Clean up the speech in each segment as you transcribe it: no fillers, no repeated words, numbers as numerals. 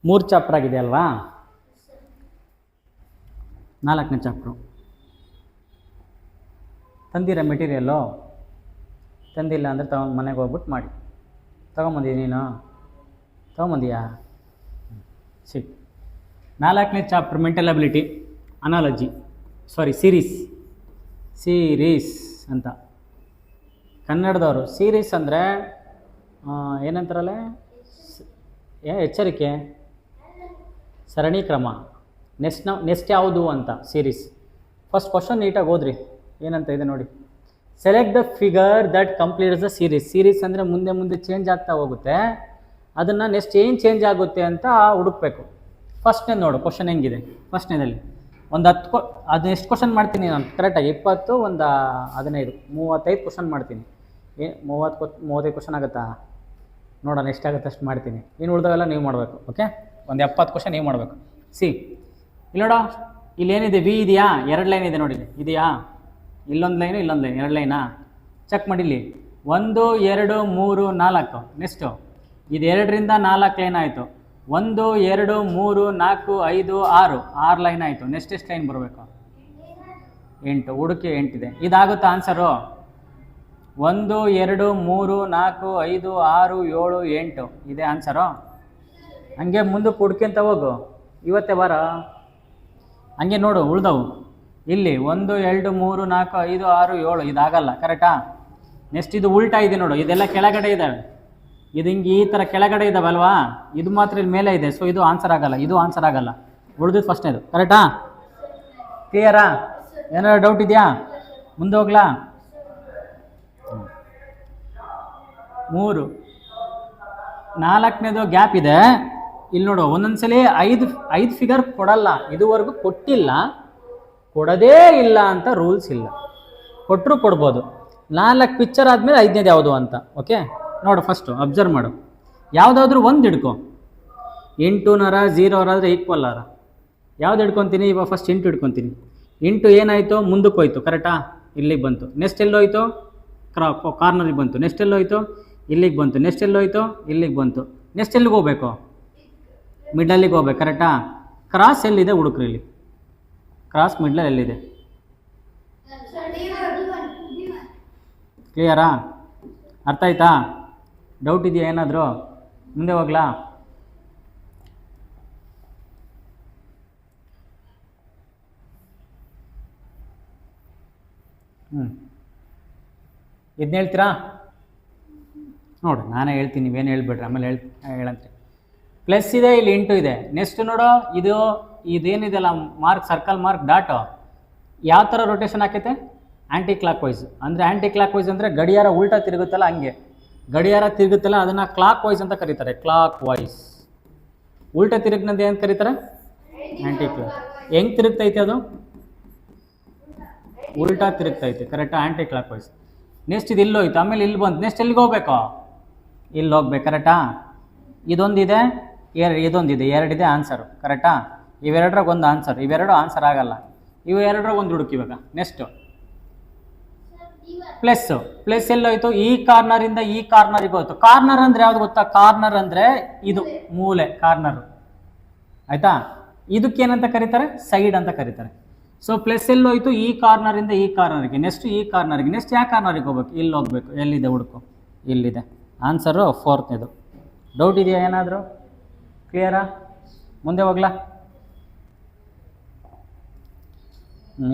3 chapter ಆಗಿದೆ ಅಲ್ವಾ? 4ನೇ ಚಾಪ್ಟ್ರು ತಂದಿರ ಮೆಟೀರಿಯಲ್ಲು ತಂದಿಲ್ಲ ಅಂದರೆ ತಗೊಂಡು ಮನೆಗೆ ಹೋಗ್ಬಿಟ್ಟು ಮಾಡಿ. ತೊಗೊಂಬಂದಿ ನೀನು? ತೊಗೊಂಬಂದಿಯಾ? ಸಿಕ್ 4ನೇ chapter mental ability analogy series ಅಂತ ಕನ್ನಡದವರು. ಸೀರೀಸ್ ಅಂದರೆ ಏನಂತಾರಲ್ಲ, ಎಚ್ಚರಿಕೆ, ಸರಣಿ ಕ್ರಮ. ನೆಕ್ಸ್ಟ್ ಯಾವುದು ಅಂತ ಸೀರೀಸ್. ಫಸ್ಟ್ ಕ್ವಶನ್ ನೀಟಾಗಿ ಓದ್ರಿ, ಏನಂತ ಇದೆ ನೋಡಿ. Select the figure that completes the series ಅಂದರೆ ಮುಂದೆ ಮುಂದೆ ಚೇಂಜ್ ಆಗ್ತಾ ಹೋಗುತ್ತೆ, ಅದನ್ನು ನೆಕ್ಸ್ಟ್ ಏನು ಚೇಂಜ್ ಆಗುತ್ತೆ ಅಂತ ಹುಡುಕಬೇಕು. ಫಸ್ಟ್ನೇ ನೋಡು ಕ್ವಶನ್ ಹೆಂಗಿದೆ. ಫಸ್ಟ್ನೇದಲ್ಲಿ ಒಂದು 10 ಅದು ಎಷ್ಟು ಕ್ವಶನ್ ಮಾಡ್ತೀನಿ ನಾನು ಕರೆಕ್ಟಾಗಿ? 20, ಒಂದು 15, 35 ಕ್ವಶನ್ ಮಾಡ್ತೀನಿ. 35 ಕ್ವಶನ್ ಆಗುತ್ತಾ? ನೋಡೋಣ ಎಷ್ಟಾಗುತ್ತೆ ಅಷ್ಟು ಮಾಡ್ತೀನಿ. ಇನ್ನು ಉಳಿದವೆಲ್ಲ ನೀವು ಮಾಡಬೇಕು. ಓಕೆ, ಒಂದು 70 ಕ್ವಶನ್ ನೀವು ಮಾಡಬೇಕು. ಇಲ್ಲಿ ನೋಡೋ, ಇಲ್ಲೇನಿದೆ? ವಿ ಇದೆಯಾ? 2 ಲೈನ್ ಇದೆ ನೋಡಿ, ಇದೆಯಾ? ಇಲ್ಲೊಂದು ಲೈನು ಇಲ್ಲೊಂದು ಲೈನ್, 2 ಲೈನಾ? ಚೆಕ್ ಮಾಡಿಲ್ಲಿ. 1 2 3 4. ನೆಕ್ಸ್ಟು ಇದು 2ರಿಂದ 4 ಲೈನ್ ಆಯಿತು. 1 2 3 4 5 6 ಲೈನ್ ಆಯಿತು. ನೆಕ್ಸ್ಟ್ ಎಷ್ಟು ಲೈನ್ ಬರಬೇಕು? 8. ಹುಡುಕಿ 8 ಇದೆ. ಇದಾಗುತ್ತಾ ಆನ್ಸರು? 1 2 3 4 5 6 7 8 ಇದೆ ಆನ್ಸರು. ಹಂಗೆ ಮುಂದಕ್ಕೆ ಹುಡ್ಕೊಂತ ಹೋಗು, ಇವತ್ತೇ ಬಾರ. ಹಂಗೆ ನೋಡು ಉಳ್ದವು. ಇಲ್ಲಿ 1 2 3 4 5 6 7 ಇದಾಗಲ್ಲ, ಕರೆಕ್ಟಾ? ನೆಕ್ಸ್ಟ್ ಇದು ಉಲ್ಟಾ ಇದೆ ನೋಡು, ಇದೆಲ್ಲ ಕೆಳಗಡೆ ಇದ್ದಾವೆ. ಇದು ಹಿಂಗೆ ಈ ಥರ ಕೆಳಗಡೆ ಇದ್ದಾವಲ್ವಾ, ಇದು ಮಾತ್ರ ಇಲ್ಲಿ ಮೇಲೆ ಇದೆ. ಸೊ ಇದು ಆನ್ಸರ್ ಆಗಲ್ಲ, ಇದು ಆನ್ಸರ್ ಆಗಲ್ಲ. ಉಳಿದಿದ್ದು ಫಸ್ಟ್ನೇದು, ಕರೆಕ್ಟಾ? ಕ್ಲಿಯರಾ? ಏನಾದ್ರು ಡೌಟ್ ಇದೆಯಾ? ಮುಂದೆ ಹೋಗ್ಲಾ? 3 4ನೇದು ಗ್ಯಾಪ್ ಇದೆ. ಇಲ್ಲಿ ನೋಡು, ಒಂದೊಂದ್ಸಲಿ 5 ಫಿಗರ್ ಕೊಡಲ್ಲ, ಇದುವರೆಗೂ ಕೊಟ್ಟಿಲ್ಲ, ಕೊಡೋದೇ ಇಲ್ಲ ಅಂತ ರೂಲ್ಸ್ ಇಲ್ಲ. ಕೊಟ್ಟರು ಕೊಡ್ಬೋದು. 4 ಪಿಕ್ಚರ್ ಆದಮೇಲೆ 5ನೇದು ಯಾವುದು ಅಂತ. ಓಕೆ, ನೋಡು ಫಸ್ಟು ಅಬ್ಸರ್ವ್ ಮಾಡು. ಯಾವುದಾದ್ರೂ ಒಂದು ಹಿಡ್ಕೊ. 8 ನರ 0 ಆದರೆ ಈಕ್ವಲ್ ಆರ ಯಾವ್ದು ಹಿಡ್ಕೊತೀನಿ? ಇವಾಗ ಫಸ್ಟ್ 8 ಹಿಡ್ಕೊತೀನಿ. 8 ಏನಾಯಿತು? ಮುಂದಕ್ಕೆ ಹೋಯ್ತು, ಕರೆಕ್ಟಾ? ಇಲ್ಲಿಗೆ ಬಂತು. ನೆಕ್ಸ್ಟ್ ಎಲ್ಲೋಯ್ತು? ಕಾರ್ನರಿಗೆ ಬಂತು. ನೆಕ್ಸ್ಟ್ ಎಲ್ಲೋಯ್ತು? ಇಲ್ಲಿಗೆ ಬಂತು. ನೆಕ್ಸ್ಟ್ ಎಲ್ಲೋಯ್ತು? ಇಲ್ಲಿಗೆ ಬಂತು. ನೆಕ್ಸ್ಟ್ ಎಲ್ಲಿಗೆ ಹೋಗ್ಬೇಕು? ಮಿಡ್ಲಲ್ಲಿಗೆ ಹೋಗ್ಬೇಕು, ಕರೆಕ್ಟಾ? ಕ್ರಾಸ್ ಎಲ್ಲಿದೆ ಹುಡುಕ್ರಿ. ಇಲ್ಲಿ ಕ್ರಾಸ್ ಮಿಡ್ಲಲ್ಲಿ ಎಲ್ಲಿದೆ? ಕ್ಲಿಯರಾ? ಅರ್ಥ ಆಯ್ತಾ? ಡೌಟ್ ಇದೆಯಾ ಏನಾದರೂ? ಮುಂದೆ ಹೋಗ್ಲಾ? ಇದನ್ನ ಹೇಳ್ತೀರಾ? ನೋಡಿ ನಾನೇ ಹೇಳ್ತೀನಿ, ನೀವೇನು ಹೇಳ್ಬೇಡ್ರಿ, ಆಮೇಲೆ ಹೇಳಂತ್ರಿ. ಪ್ಲಸ್ ಇದೆ, ಇಲ್ಲಿ 8 ಇದೆ. ನೆಕ್ಸ್ಟ್ ನೋಡು, ಇದೇನಿದೆಲ್ಲ ಮಾರ್ಕ್, ಸರ್ಕಲ್ ಮಾರ್ಕ್, ಡಾಟು ಯಾವ ಥರ ರೊಟೇಷನ್ ಆಕೈತೆ? ಆ್ಯಂಟಿ ಕ್ಲಾಕ್ ವೈಸ್. ಅಂದರೆ ಆ್ಯಂಟಿ ಕ್ಲಾಕ್ ವೈಸ್ ಅಂದರೆ ಗಡಿಯಾರ ಉಲ್ಟಾ ತಿರುಗುತ್ತಲ್ಲ, ಹಂಗೆ ಗಡಿಯಾರ ತಿರುಗುತ್ತಲ್ಲ, ಅದನ್ನು ಕ್ಲಾಕ್ ವೈಸ್ ಅಂತ ಕರೀತಾರೆ. Clockwise. ಉಲ್ಟಾ ತಿರುಗಿನದ್ದು ಏನು ಕರೀತಾರೆ? Anti clock. ಹೆಂಗೆ ತಿರುಗ್ತೈತೆ ಅದು? ಉಲ್ಟಾ ತಿರುಗ್ತೈತೆ, ಕರೆಕ್ಟಾ? ಆ್ಯಂಟಿ ಕ್ಲಾಕ್ ವೈಸ್. ನೆಕ್ಸ್ಟ್ ಇದು ಇಲ್ಲೋಯ್ತು, ಆಮೇಲೆ ಇಲ್ಲಿ ಬಂತು. ನೆಕ್ಸ್ಟ್ ಎಲ್ಲಿಗೆ ಹೋಗ್ಬೇಕು? ಇಲ್ಲಿ ಹೋಗ್ಬೇಕು, ಕರೆಕ್ಟಾ? ಇದೊಂದಿದೆ, ಇದೊಂದಿದೆ, 2 ಇದೆ ಆನ್ಸರು, ಕರೆಕ್ಟಾ? ಇವೆರಡರಾಗ ಒಂದು ಆನ್ಸರ್, ಇವೆರಡು ಆನ್ಸರ್ ಆಗಲ್ಲ. ಇವು ಎರಡರಾಗ ಒಂದು ಹುಡುಕಿ. ಇವಾಗ ನೆಕ್ಸ್ಟು ಪ್ಲಸ್ ಎಲ್ಲೋಯ್ತು? ಈ ಕಾರ್ನರಿಂದ ಈ ಕಾರ್ನರಿಗೆ ಹೋಯ್ತು. ಕಾರ್ನರ್ ಅಂದರೆ ಯಾವ್ದು ಗೊತ್ತಾ? ಕಾರ್ನರ್ ಅಂದರೆ ಇದು ಮೂಲೆ, ಕಾರ್ನರು, ಆಯಿತಾ? ಇದಕ್ಕೇನಂತ ಕರೀತಾರೆ? ಸೈಡ್ ಅಂತ ಕರೀತಾರೆ. ಸೊ ಪ್ಲಸ್ ಎಲ್ಲೋಯ್ತು? ಈ ಕಾರ್ನರಿಂದ ಈ ಕಾರ್ನರಿಗೆ. ನೆಕ್ಸ್ಟ್ ಈ ಕಾರ್ನರಿಗೆ. ನೆಕ್ಸ್ಟ್ ಯಾವ ಕಾರ್ನರಿಗೆ ಹೋಗ್ಬೇಕು? ಇಲ್ಲಿ ಹೋಗ್ಬೇಕು. ಎಲ್ಲಿದೆ ಹುಡುಕು? ಇಲ್ಲಿದೆ. ಆನ್ಸರು 4ನೇದು. ಡೌಟ್ ಇದೆಯಾ ಏನಾದರೂ? ಕ್ಲಿಯರಾ? ಮುಂದೆ ಹೋಗ್ಲಾ?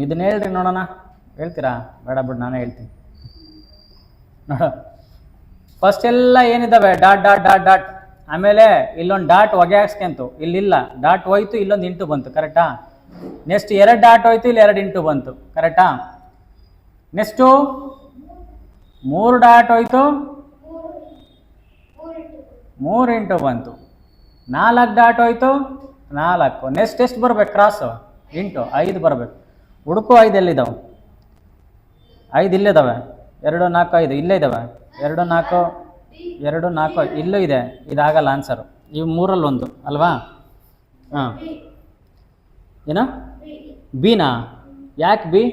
ಇದನ್ನ ಹೇಳ್ರಿ ನೋಡೋಣ. ಹೇಳ್ತೀರಾ? ಬೇಡ ಬಿಡು, ನಾನೇ ಹೇಳ್ತೀನಿ. ನೋಡ, ಫಸ್ಟ್ ಎಲ್ಲ ಏನಿದ್ದಾವೆ? Dot dot dot dot. ಆಮೇಲೆ ಇಲ್ಲೊಂದು ಡಾಟ್ ಹೊಗೆ ಹಾಕ್ಸ್ಕೊಂತು, ಇಲ್ಲಿಲ್ಲ, ಡಾಟ್ ಹೋಯ್ತು, ಇಲ್ಲೊಂದು ಇಂಟು ಬಂತು, ಕರೆಕ್ಟಾ? ನೆಕ್ಸ್ಟ್ 2 ಡಾಟ್ ಹೋಯ್ತು, ಇಲ್ಲಿ 2 ಇಂಟು ಬಂತು, ಕರೆಕ್ಟಾ? ನೆಕ್ಸ್ಟು 3 ಡಾಟ್ ಹೋಯ್ತು, 3 ಇಂಟು ಬಂತು. 4 ಡಾಟ್ ಹೋಯ್ತು, 4. ನೆಕ್ಸ್ಟ್ ಎಷ್ಟು ಬರ್ಬೇಕು? ಕ್ರಾಸು ಇಂಟು 5 ಬರಬೇಕು. ಹುಡುಕು. 5 ಎಲ್ಲಿದ್ದಾವೆ? 5 ಇಲ್ಲಿದ್ದಾವೆ. 2 4 5 ಇಲ್ಲೇ ಇದ್ದಾವೆ. 2 4 2 4 ಇಲ್ಲೂ ಇದೆ. ಇದಾಗಲ್ಲ ಆನ್ಸರು. ಇವು 3ರಲ್ಲಿ 1 ಅಲ್ವಾ? ಹಾಂ, ಏನೋ ಬಿನಾ? ಯಾಕೆ ಬಿ?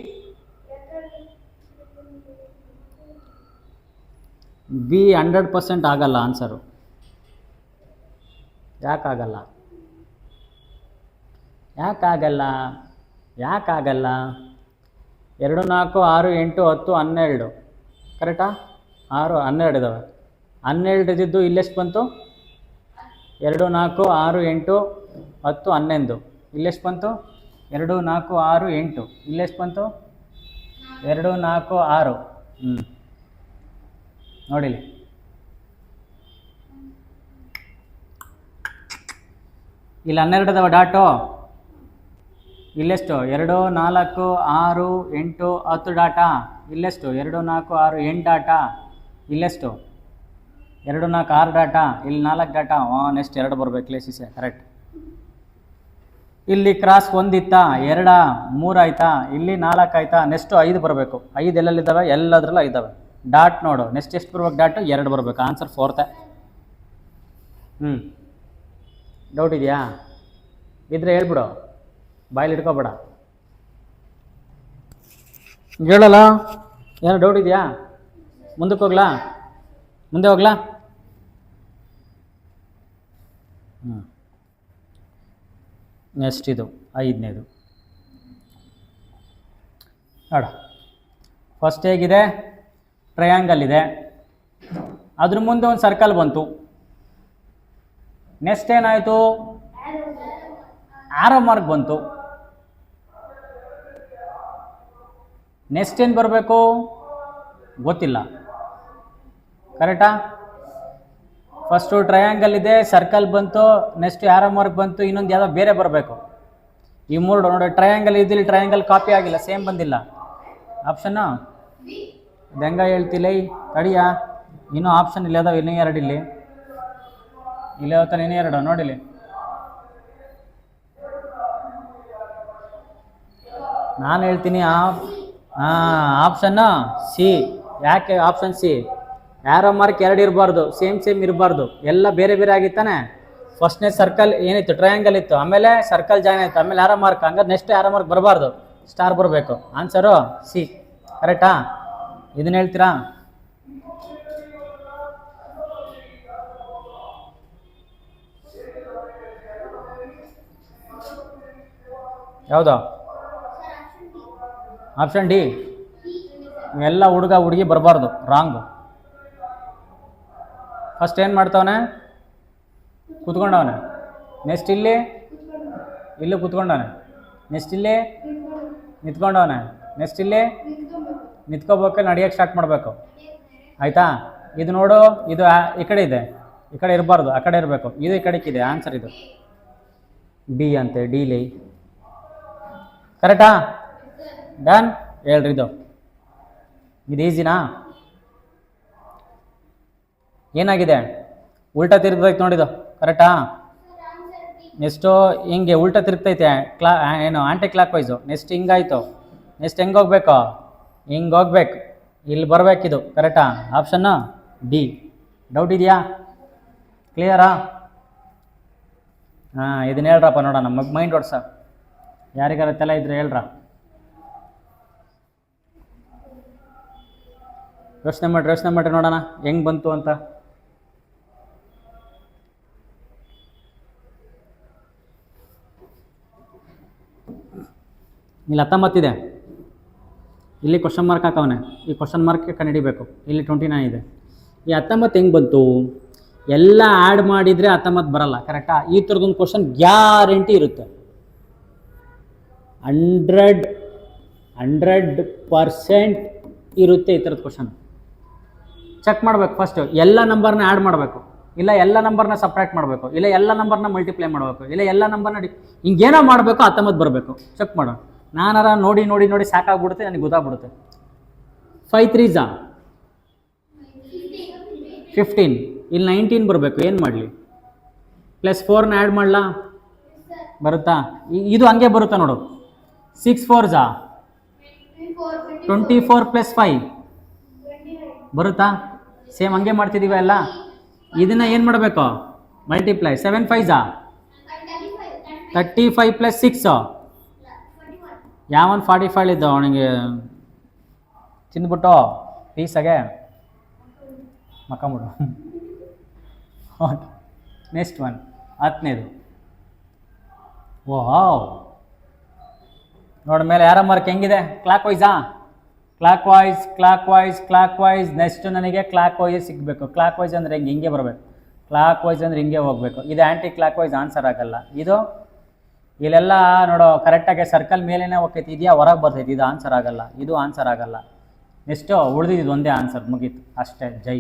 ಬಿ 100% ಆಗಲ್ಲ ಆನ್ಸರು. ಯಾಕಾಗಲ್ಲ? ಯಾಕಾಗಲ್ಲ? ಯಾಕಾಗಲ್ಲ? 2 4 6 8 10 12 ಕರೆಕ್ಟಾ? 6 12 ಇದ್ದಾವೆ. 12 ಇದ್ದಿದ್ದು ಇಲ್ಲೆಷ್ಟು ಬಂತು? 2 4 6 8 10 11 ಇಲ್ಲೆಷ್ಟು ಬಂತು? 2 4 6 8 ಇಲ್ಲೆಷ್ಟು ಬಂತು? 2 4 6 ನೋಡಿಲಿ. ಇಲ್ಲಿ 12 ಇದಾವೆ ಡಾಟು. ಇಲ್ಲೆಷ್ಟು? 2 4 6 8 10 ಡಾಟಾ. ಇಲ್ಲೆಷ್ಟು? 2 4 6 8 ಡಾಟಾ. ಇಲ್ಲೆಷ್ಟು? 2 4 6 ಡಾಟಾ. ಇಲ್ಲಿ 4 ಡಾಟಾ. ನೆಕ್ಸ್ಟ್ 2 ಬರಬೇಕು. ಲೇಸಿಸೆ ಕರೆಕ್ಟ್. ಇಲ್ಲಿ ಕ್ರಾಸ್ 1 ಇತ್ತಾ? 2 3 ಆಯ್ತಾ? ಇಲ್ಲಿ 4 ಆಯ್ತಾ? ನೆಕ್ಸ್ಟ್ 5 ಬರಬೇಕು. 5 ಎಲ್ಲೆಲ್ಲಿದ್ದಾವೆ? ಎಲ್ಲದ್ರಲ್ಲೂ ಇದ್ದಾವೆ. ಡಾಟ್ ನೋಡು. ನೆಕ್ಸ್ಟ್ ಎಷ್ಟು ಬರ್ಬೇಕು? ಡಾಟು 2 ಬರಬೇಕು. Answer 4th. ಡೌಟ್ ಇದೆಯಾ? ಇದ್ರೆ ಹೇಳ್ಬಿಡು, ಬಾಯಲ್ಲಿ ಇಟ್ಕೋಬೇಡ. ಹೇಳಲ್ಲ. ಏನೋ ಡೌಟ್ ಇದೆಯಾ? ಮುಂದಕ್ಕೆ ಹೋಗ್ಲಾ? ಮುಂದೆ ಹೋಗ್ಲಾ? ನೆಕ್ಸ್ಟ್ ಇದು 5ನೇದು ನೋಡ. ಫಸ್ಟ್ ಹೇಗಿದೆ? ಟ್ರಯಾಂಗಲ್ ಇದೆ, ಅದ್ರ ಮುಂದೆ ಒಂದು ಸರ್ಕಲ್ ಬಂತು. ನೆಕ್ಸ್ಟ್ ಏನಾಯಿತು? ಆರೋ ಮಾರ್ಕ್ ಬಂತು. ನೆಕ್ಸ್ಟ್ ಏನು ಬರಬೇಕು? ಗೊತ್ತಿಲ್ಲ. ಕರೆಕ್ಟಾ? ಫಸ್ಟು ಟ್ರಯಾಂಗಲ್ ಇದೆ, ಸರ್ಕಲ್ ಬಂತು, ನೆಕ್ಸ್ಟ್ ಆರೋ ಮಾರ್ಕ್ ಬಂತು, ಇನ್ನೊಂದು ಯಾವುದೋ ಬೇರೆ ಬರಬೇಕು. ಈ 3 ನೋಡಿ. ಟ್ರಯಾಂಗಲ್ ಇದ್ದಿಲ್ಲ, ಟ್ರಯಾಂಗಲ್ ಕಾಪಿ ಆಗಿಲ್ಲ, ಸೇಮ್ ಬಂದಿಲ್ಲ. ಆಪ್ಷನ್ನು ಇದು ಹೆಂಗ ಹೇಳ್ತಿಲ್ಲ ತಡಿಯಾ? ಇನ್ನೂ ಆಪ್ಷನ್ ಇಲ್ಲ ಅದಾವ. ಇನ್ನೂ 2 ಇಲ್ಲಿ ಹೋಗ್ತಾನೆ. ಇನ್ನೂ 2 ನೋಡಿಲಿ. ನಾನು ಹೇಳ್ತೀನಿ ಆಪ್ಷನ್ನು ಸಿ. ಯಾಕೆ ಆಪ್ಷನ್ ಸಿ? ಆರೋ ಮಾರ್ಕ್ 2 ಇರಬಾರ್ದು, ಸೇಮ್ ಇರಬಾರ್ದು, ಎಲ್ಲ ಬೇರೆ ಬೇರೆ ಆಗಿತ್ತಾನೆ. ಫಸ್ಟ್ನೇ ಸರ್ಕಲ್ ಏನಿತ್ತು? ಟ್ರಯಾಂಗಲ್ ಇತ್ತು, ಆಮೇಲೆ ಸರ್ಕಲ್ ಜಾಯ್ನ್ ಆಯಿತು, ಆಮೇಲೆ ಆರೋ ಮಾರ್ಕ್. ಹಂಗಾರೆ ನೆಕ್ಸ್ಟ್ ಆರೋ ಮಾರ್ಕ್ ಬರಬಾರ್ದು, ಸ್ಟಾರ್ ಬರಬೇಕು. Answer C. ಕರೆಕ್ಟಾ? ಇದನ್ನ ಹೇಳ್ತೀರಾ? ಯಾವುದು? Option D. ಎಲ್ಲ ಹುಡುಗ ಹುಡುಗಿ ಬರಬಾರ್ದು, ರಾಂಗು. ಫಸ್ಟ್ ಏನು ಮಾಡ್ತಾವನೆ? ಕೂತ್ಕೊಂಡವನೆ. ನೆಕ್ಸ್ಟ್ ಇಲ್ಲಿ ಕೂತ್ಕೊಂಡವನೆ. ನೆಕ್ಸ್ಟ್ ಇಲ್ಲಿ ನಿಂತ್ಕೊಂಡವನೆ. ನೆಕ್ಸ್ಟ್ ಇಲ್ಲಿ ನಿಂತ್ಕೋಬೇಕು, ನಡೆಯೋಕ್ಕೆ ಸ್ಟಾರ್ಟ್ ಮಾಡಬೇಕು. ಆಯಿತಾ? ಇದು ನೋಡು, ಇದು ಈ ಕಡೆ ಇದೆ, ಈ ಕಡೆ ಇರಬಾರ್ದು, ಆ ಕಡೆ ಇರಬೇಕು. ಇದು ಈ ಕಡೆಗಿದೆ. ಆನ್ಸರ್ ಇದು ಡಿ ಅಂತೆ. ಡಿಲಿ. ಕರೆಕ್ಟಾ? ಡನ್. ಹೇಳ್ರಿ, ಇದು ಈಸಿನಾ? ಏನಾಗಿದೆ? ಉಲ್ಟಾ ತಿರುಗ್ತೈತೆ ನೋಡಿದು. ಕರೆಕ್ಟಾ? ನೆಕ್ಸ್ಟು ಹಿಂಗೆ ಉಲ್ಟಾ ತಿರುಗ್ತೈತೆ, ಏನು ಆಂಟಿ ಕ್ಲಾಕ್ ವೈಸು. ನೆಕ್ಸ್ಟ್ ಹಿಂಗಾಯ್ತು. ನೆಕ್ಸ್ಟ್ ಹೆಂಗೆ ಹೋಗ್ಬೇಕು? ಹಿಂಗೆ ಹೋಗ್ಬೇಕು, ಇಲ್ಲಿ ಬರಬೇಕಿದು. ಕರೆಕ್ಟಾ? Option D. ಡೌಟ್ ಇದೆಯಾ? ಕ್ಲಿಯರಾ? ಇದನ್ನ ಹೇಳ್ರಪ್ಪ ನೋಡೋಣ. ಮೈಂಡ್ ಓಡ್ಸ. ಯಾರಿಗಾರ ತಲೆ ಇದ್ರೆ ಹೇಳ್ರ. ಯೋಚನೆ ಮಾಡ್ರಿ ನೋಡೋಣ ಹೆಂಗೆ ಬಂತು ಅಂತ. ಇಲ್ಲಿ 19 ಇದೆ, ಇಲ್ಲಿ ಕ್ವಶನ್ ಮಾರ್ಕ್ ಹಾಕವನೆ. ಈ ಕ್ವಶನ್ ಮಾರ್ಕ್ಗೆ ಕಂಡುಹಿಡಿಬೇಕು. ಇಲ್ಲಿ 29 ಇದೆ. ಈ 19 ಹೆಂಗೆ ಬಂತು? ಎಲ್ಲ ಆ್ಯಡ್ ಮಾಡಿದರೆ 19 ಬರಲ್ಲ. ಕರೆಕ್ಟಾ? ಈ ಥರದೊಂದು ಕ್ವಶನ್ ಗ್ಯಾರಂಟಿ ಇರುತ್ತೆ. 100% ಇರುತ್ತೆ ಈ ಥರದ ಕ್ವಶನ್. ಚೆಕ್ ಮಾಡಬೇಕು. ಫಸ್ಟು ಎಲ್ಲ ನಂಬರ್ನ ಆ್ಯಡ್ ಮಾಡಬೇಕು, ಇಲ್ಲ ಎಲ್ಲ ನಂಬರ್ನ ಸಪ್ರೇಟ್ ಮಾಡಬೇಕು, ಇಲ್ಲ ಎಲ್ಲ ನಂಬರ್ನ ಮಲ್ಟಿಪ್ಲೈ ಮಾಡಬೇಕು, ಇಲ್ಲ ಎಲ್ಲ ನಂಬರ್ನ ಹಿಂಗೇನೋ ಮಾಡಬೇಕು. 19 ಬರಬೇಕು. ಚೆಕ್ ಮಾಡೋಣ. ನಾನಾರ ನೋಡಿ ಸಾಕಾಗ್ಬಿಡುತ್ತೆ, ನನಗೆ ಗೊತ್ತಾಗ್ಬಿಡುತ್ತೆ. 5 3s 15. ಇಲ್ಲಿ 19 ಬರಬೇಕು. ಏನು ಮಾಡಲಿ? +4ನ ಆ್ಯಡ್ ಮಾಡಲಾ? ಬರುತ್ತಾ? ಇದು ಹಂಗೆ ಬರುತ್ತಾ ನೋಡು. 6 4s 24 + 5 ಬರುತ್ತಾ? ಸೇಮ್ ಹಂಗೆ ಮಾಡ್ತಿದ್ದೀವಿ ಅಲ್ಲ. ಇದನ್ನ ಏನು ಮಾಡಬೇಕು? ಮಲ್ಟಿಪ್ಲೈ. 7 5s 35 + 6 ಯಾವನ್ 45 ಇದ್ದ ಅವನಿಗೆ ತಿಂದ್ಬಿಟ್ಟು ಪೀಸಾಗೆ ಮಕ್ಕಂಬಿಡು. ಓಕೆ, ನೆಕ್ಸ್ಟ್ ಒನ್ 10ನೇದು. ವಾವ್, ನೋಡ ಮೇಲೆ ಯಾರ ಮಾರ್ಕ್ ಹೆಂಗಿದೆ? ಕ್ಲಾಕ್ ವೈಸಾ? Clockwise. ನೆಕ್ಸ್ಟ್ ನನಗೆ ಕ್ಲಾಕ್ ವೈಸ್ ಸಿಗಬೇಕು. ಕ್ಲಾಕ್ ವೈಸ್ ಅಂದರೆ ಹಿಂಗೆ ಬರಬೇಕು. ಕ್ಲಾಕ್ ವೈಸ್ ಅಂದರೆ ಹಿಂಗೆ ಹೋಗಬೇಕು. ಇದು ಆ್ಯಂಟಿ ಕ್ಲಾಕ್ ವೈಸ್ ಆನ್ಸರ್ ಆಗಲ್ಲ. ಇದು ಇಲ್ಲೆಲ್ಲ ನೋಡೋ ಕರೆಕ್ಟಾಗಿ ಸರ್ಕಲ್ ಮೇಲೇ ಹೋಗ್ತೈತಿ, ಇದೆಯಾ ಹೊರಗೆ ಬರ್ತೈತಿ, ಇದು ಆನ್ಸರ್ ಆಗಲ್ಲ, ಇದು ಆನ್ಸರ್ ಆಗಲ್ಲ. ನೆಕ್ಸ್ಟು ಉಳಿದಿದ್ದು ಒಂದೇ ಆನ್ಸರ್, ಮುಗೀತು ಅಷ್ಟೇ. ಜೈ.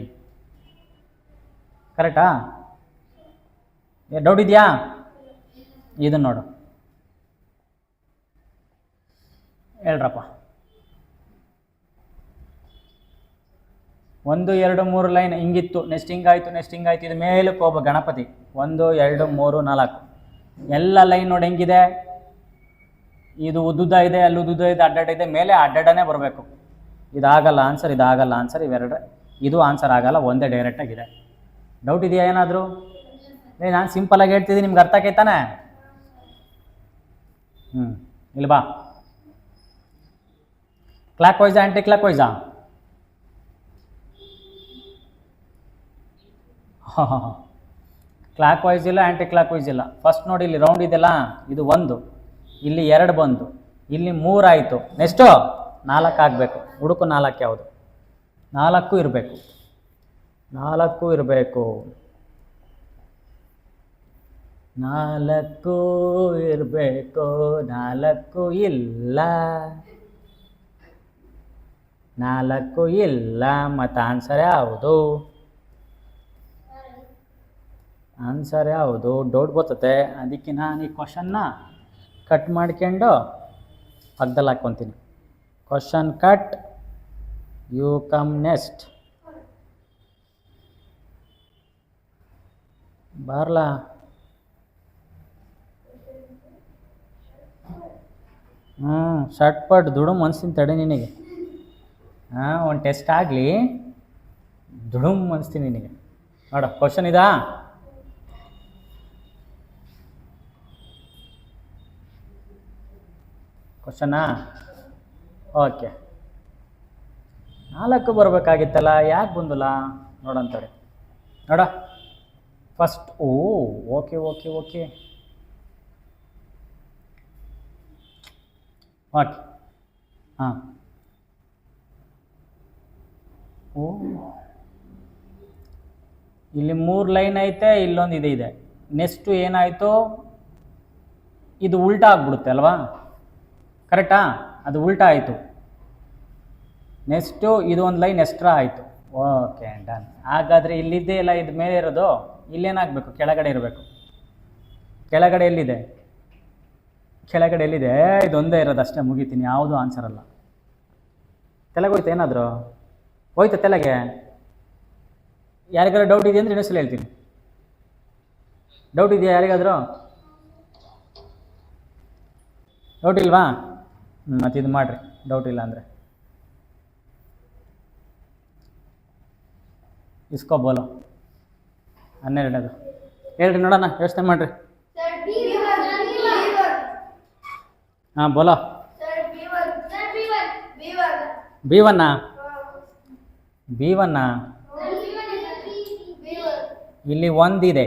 ಕರೆಕ್ಟಾ? ಡೌಟ್ ಇದೆಯಾ? ಇದನ್ನು ನೋಡು, ಹೇಳ್ರಪ್ಪ. 1 2 3 ಲೈನ್ ಹಿಂಗಿತ್ತು, ನೆಕ್ಸ್ಟ್ ಹಿಂಗಾಯ್ತು, ಇದು ಮೇಲಕ್ಕೆ ಹೋಗ್ಬೇಕು ಗಣಪತಿ. 1 2 3 4 ಎಲ್ಲ ಲೈನ್ ನೋಡಿ ಹೆಂಗಿದೆ. ಇದು ಉದ್ದುದ್ದ ಇದೆ, ಅಲ್ಲಿ ಉದ್ದುದ್ದ ಇದೆ, ಅಡ್ಡಡ್ಡ ಇದೆ, ಮೇಲೆ ಅಡ್ಡಡ್ಡನೇ ಬರಬೇಕು. ಇದಾಗಲ್ಲ ಆನ್ಸರ್, ಇವೆರಡು. ಇದು ಆನ್ಸರ್ ಆಗಲ್ಲ, ಒಂದೇ ಡೈರೆಕ್ಟಾಗಿದೆ. ಡೌಟ್ ಇದೆಯಾ ಏನಾದರೂ? ನಾನು ಸಿಂಪಲಾಗಿ ಹೇಳ್ತಿದ್ದೀನಿ, ನಿಮ್ಗೆ ಅರ್ಥ ಆಕೈತಾನೆ? ಇಲ್ಲಿ ಬಾ. ಕ್ಲಾಕ್ ವೈಸಾ ಆ್ಯಂಟಿ ಕ್ಲಾಕ್ ವೈಸಾ? ಕ್ಲಾಕ್ ವೈಸ್ ಇಲ್ಲ, ಆ್ಯಂಟಿ ಕ್ಲಾಕ್ ವೈಸ್ ಇಲ್ಲ. ಫಸ್ಟ್ ನೋಡಿ, ಇಲ್ಲಿ ರೌಂಡ್ ಇದೆಯಲ್ಲ, ಇದು 1, ಇಲ್ಲಿ 2 ಬಂತು, ಇಲ್ಲಿ 3 ಆಯಿತು. ನೆಕ್ಸ್ಟು 4 ಆಗಬೇಕು. ಹುಡುಕು 4 ಯಾವುದು? 4 ಇರಬೇಕು. 4 ಇರಬೇಕು. 4 ಇರಬೇಕು. 4 ಇಲ್ಲ. 4 ಇಲ್ಲ. ಮತ್ತು ಆನ್ಸರ್ ಯಾವುದು? ಆನ್ಸರ್ ಯಾವುದು? ಡೌಟ್ ಬರ್ತತೆ. ಅದಕ್ಕೆ ನಾನು ಈ ಕ್ವಶನ್ನ ಕಟ್ ಮಾಡ್ಕೊಂಡು ಪಕ್ಕದಲ್ಲಿ ಹಾಕ್ಕೊತೀನಿ. Question cut, you come next. ಬರಲಾ? ಶರ್ಟ್ ಪಟ್ ದುಡುಮ್ ಅನ್ಸ್ತೀನಿ ತಡೆ ನಿನಗೆ. ಒಂದು ಟೆಸ್ಟ್ ಆಗಲಿ, ದುಡುಮ್ ಅನ್ಸ್ತೀನಿ ನಿನಗೆ. ನೋಡ, ಕ್ವಶನ್ ಇದಾ? ಕ್ವಶನಾ? ಓಕೆ. 4 ಬರಬೇಕಾಗಿತ್ತಲ್ಲ, ಯಾಕೆ ಬಂದಿಲ್ಲ ನೋಡಂತಾರೆ. ನೋಡ ಫಸ್ಟ್. ಓಕೆ. ಹಾಂ. ಇಲ್ಲಿ 3 ಲೈನ್ ಐತೆ, ಇಲ್ಲೊಂದು ಇದೆ. ನೆಕ್ಸ್ಟು ಏನಾಯಿತು? ಇದು ಉಲ್ಟಾ ಆಗ್ಬಿಡುತ್ತೆ ಅಲ್ವಾ? ಕರೆಕ್ಟಾ? ಅದು ಉಲ್ಟಾ ಆಯಿತು. ನೆಕ್ಸ್ಟು ಇದು ಒಂದು ಲೈನ್ ಎಕ್ಸ್ಟ್ರಾ ಆಯಿತು. Okay, done. ಹಾಗಾದರೆ ಇಲ್ಲಿದ್ದೇ ಇಲ್ಲ, ಇದು ಮೇಲೆ ಇರೋದು ಇಲ್ಲೇನಾಗಬೇಕು? ಕೆಳಗಡೆ ಇರಬೇಕು. ಕೆಳಗಡೆ ಎಲ್ಲಿದೆ? ಇದೊಂದೇ ಇರೋದು ಅಷ್ಟೇ, ಮುಗಿತೀನಿ. ಯಾವುದೂ ಆನ್ಸರ್ ಅಲ್ಲ. ತೆಲಗೆ ಹೋಯ್ತು ಏನಾದರೂ? ಹೋಯ್ತು ತೆಲಗೆ? ಯಾರಿಗಾದ್ರೂ ಡೌಟ್ ಇದೆ ಅಂದರೆ ಇನ್ನೊಂದ್ಸಲ ಹೇಳ್ತೀನಿ. ಡೌಟ್ ಇದೆಯಾ ಯಾರಿಗಾದರೂ? ಡೌಟ್ ಇಲ್ವಾ? ಮತ್ತು ಇದು ಮಾಡಿರಿ, ಡೌಟ್ ಇಲ್ಲ ಅಂದರೆ. ಇಸ್ಕೋ ಬೋಲೋ. 12ನೇದು ಹೇಳ್ರಿ ನೋಡೋಣ, ಯೋಚನೆ ಮಾಡಿರಿ. ಹಾಂ ಬೋಲೋ. B1 ಇಲ್ಲಿ 1 ಇದೆ,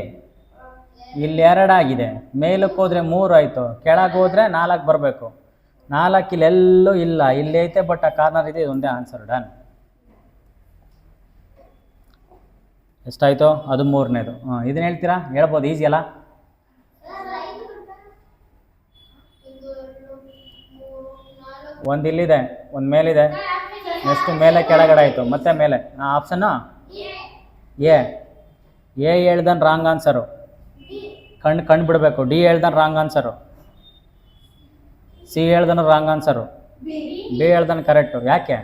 ಇಲ್ಲಿ 2 ಆಗಿದೆ. ಮೇಲಕ್ಕೆ ಹೋದರೆ 3 ಆಯಿತು, ಕೆಳಗೆ ಹೋದರೆ 4 ಬರಬೇಕು. 4 ಇಲ್ಲೆಲ್ಲೂ ಇಲ್ಲ, ಇಲ್ಲಿ ಐತೆ, ಬಟ್ ಆ ಕಾರ್ನರ್ ಇದೆ. ಇದೊಂದೇ ಆನ್ಸರ್. ಡನ್. ಎಷ್ಟಾಯಿತು? ಅದು 3ನೇದು. ಇದನ್ನು ಹೇಳ್ತೀರಾ? ಹೇಳ್ಬೋದು, ಈಸಿ ಅಲ್ಲ? ಒಂದು ಇಲ್ಲಿದೆ, ಒಂದು ಮೇಲಿದೆ, ನೆಕ್ಸ್ಟ್ ಮೇಲೆ ಕೆಳಗಡೆ ಆಯಿತು, ಮತ್ತೆ ಮೇಲೆ. ಆಪ್ಷನ್ನು ಎ ಹೇಳ್ದನ್ ರಾಂಗ್ ಆನ್ಸರು. ಕಣ್ಣು ಬಿಡಬೇಕು. ಡಿ ಹೇಳ್ದನ್ ರಾಂಗ್ ಆನ್ಸರು. ಸಿ ಹೇಳ್ದನು ರಾಂಗ್ ಆನ್ಸರು. ಬಿ ಹೇಳ್ದನ್ ಕರೆಕ್ಟು. ಯಾಕೆ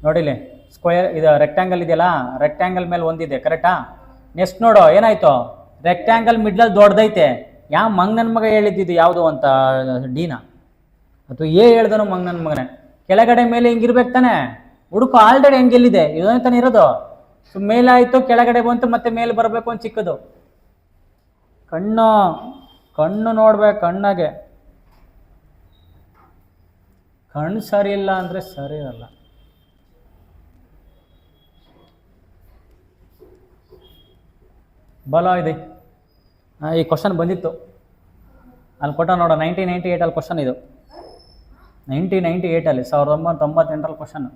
ನೋಡಿಲಿ, ಸ್ಕ್ವೇರ್ ಇದು ರೆಕ್ಟ್ಯಾಂಗಲ್ ಇದೆಯಲ್ಲ, ರೆಕ್ಟ್ಯಾಂಗಲ್ ಮೇಲೆ ಒಂದಿದೆ, ಕರೆಕ್ಟಾ? ನೆಕ್ಸ್ಟ್ ನೋಡು ಏನಾಯ್ತು? ರೆಕ್ಟ್ಯಾಂಗಲ್ ಮಿಡ್ಲಲ್ಲಿ ದೊಡ್ಡದೈತೆ. ಯಾವ ಮಂಗ್ ನನ್ನ ಮಗ ಹೇಳಿದ್ದು ಯಾವುದು ಅಂತ? ಡಿನ ಅಥವಾ ಎ ಹೇಳ್ದನು ಮಂಗ್ ನನ್ನ ಮಗನೇ. ಕೆಳಗಡೆ ಮೇಲೆ ಹಿಂಗಿರ್ಬೇಕು ತಾನೆ? ಹುಡುಕು ಆಲ್ರೆಡಿ ಹೆಂಗೆಲ್ಲಿದೆ, ಇದೊಂದು ತಾನೆ ಇರೋದು. ಸೊ ಮೇಲೆ ಆಯಿತು, ಕೆಳಗಡೆ ಬಂತು, ಮತ್ತೆ ಮೇಲೆ ಬರಬೇಕು ಅಂತ ಚಿಕ್ಕದು. ಕಣ್ಣು ನೋಡ್ಬೇಕು, ಕಣ್ಣಾಗೆ. ಕಣ್ಣು ಸರಿ ಇಲ್ಲ ಅಂದರೆ ಸರಿ ಇರಲ್ಲ. ಬಲ ಇದೆ. ಈ ಕ್ವಶನ್ ಬಂದಿತ್ತು ಅಲ್ಲಿ ಕೊಟ್ಟ ನೋಡೋ, 1998 ಕ್ವಶನ್ ಇದು. 1998 1998 ಕ್ವಶನ್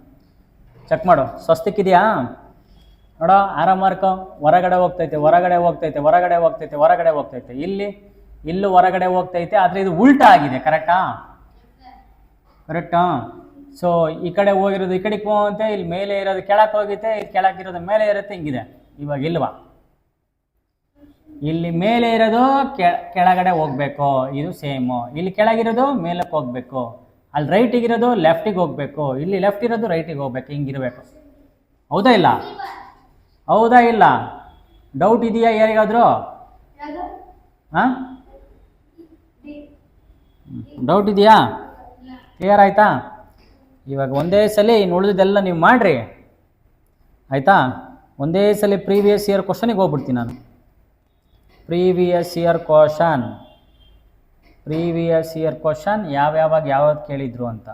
ಚೆಕ್ ಮಾಡು. ಸ್ವಸ್ತಿಕ್ ಇದೆಯಾ ನೋಡೋ, ಆರ ಮಾರ್ಕ್ ಹೊರಗಡೆ ಹೋಗ್ತೈತೆ ಹೊರಗಡೆ ಹೋಗ್ತೈತೆ ಹೊರಗಡೆ ಹೋಗ್ತೈತೆ ಹೊರಗಡೆ ಹೋಗ್ತೈತೆ, ಇಲ್ಲೂ ಹೊರಗಡೆ ಹೋಗ್ತೈತೆ, ಆದರೆ ಇದು ಉಲ್ಟಾ ಆಗಿದೆ. ಕರೆಕ್ಟಾ? ಕರೆಕ್ಟಾ? ಸೊ ಈ ಕಡೆ ಹೋಗಿರೋದು ಈ ಕಡೆಗೆ ಹೋಗುತ್ತೆ, ಇಲ್ಲಿ ಮೇಲೆ ಇರೋದು ಕೆಳಕ್ಕೆ ಹೋಗುತ್ತೆ, ಇಲ್ಲಿ ಕೆಳಗಿರೋದು ಮೇಲೆ ಇರುತ್ತೆ, ಹಿಂಗಿದೆ. ಇವಾಗ ಇಲ್ವಾ, ಇಲ್ಲಿ ಮೇಲೆ ಇರೋದು ಕೆಳಗಡೆ ಹೋಗ್ಬೇಕು, ಇದು ಸೇಮು. ಇಲ್ಲಿ ಕೆಳಗಿರೋದು ಮೇಲಕ್ಕೆ ಹೋಗ್ಬೇಕು, ಅಲ್ಲಿ ರೈಟಿಗಿರೋದು ಲೆಫ್ಟಿಗೆ ಹೋಗ್ಬೇಕು, ಇಲ್ಲಿ ಲೆಫ್ಟ್ ಇರೋದು ರೈಟಿಗೆ ಹೋಗ್ಬೇಕು, ಹಿಂಗಿರ್ಬೇಕು. ಹೌದಾ ಇಲ್ಲ? ಹೌದಾ ಇಲ್ಲ? ಡೌಟ್ ಇದೆಯಾ ಯಾರಿಗಾದರೂ? ಹಾಂ, ಡೌಟ್ ಇದೆಯಾ? ಕ್ಲಿಯರ್ ಆಯಿತಾ? ಇವಾಗ ಒಂದೇ ಸಲ ಇನ್ನು ಉಳಿದೆಲ್ಲ ನೀವು ಮಾಡಿರಿ ಆಯಿತಾ. ಒಂದೇ ಸಲ ಪ್ರೀವಿಯಸ್ ಇಯರ್ ಕ್ವಶನಿಗೆ ಹೋಗ್ಬಿಡ್ತೀನಿ ನಾನು. ಪ್ರೀವಿಯಸ್ ಇಯರ್ ಕ್ವಶನ್ ಯಾವ್ಯಾವಾಗ ಯಾವ್ದು ಕೇಳಿದ್ರು ಅಂತ,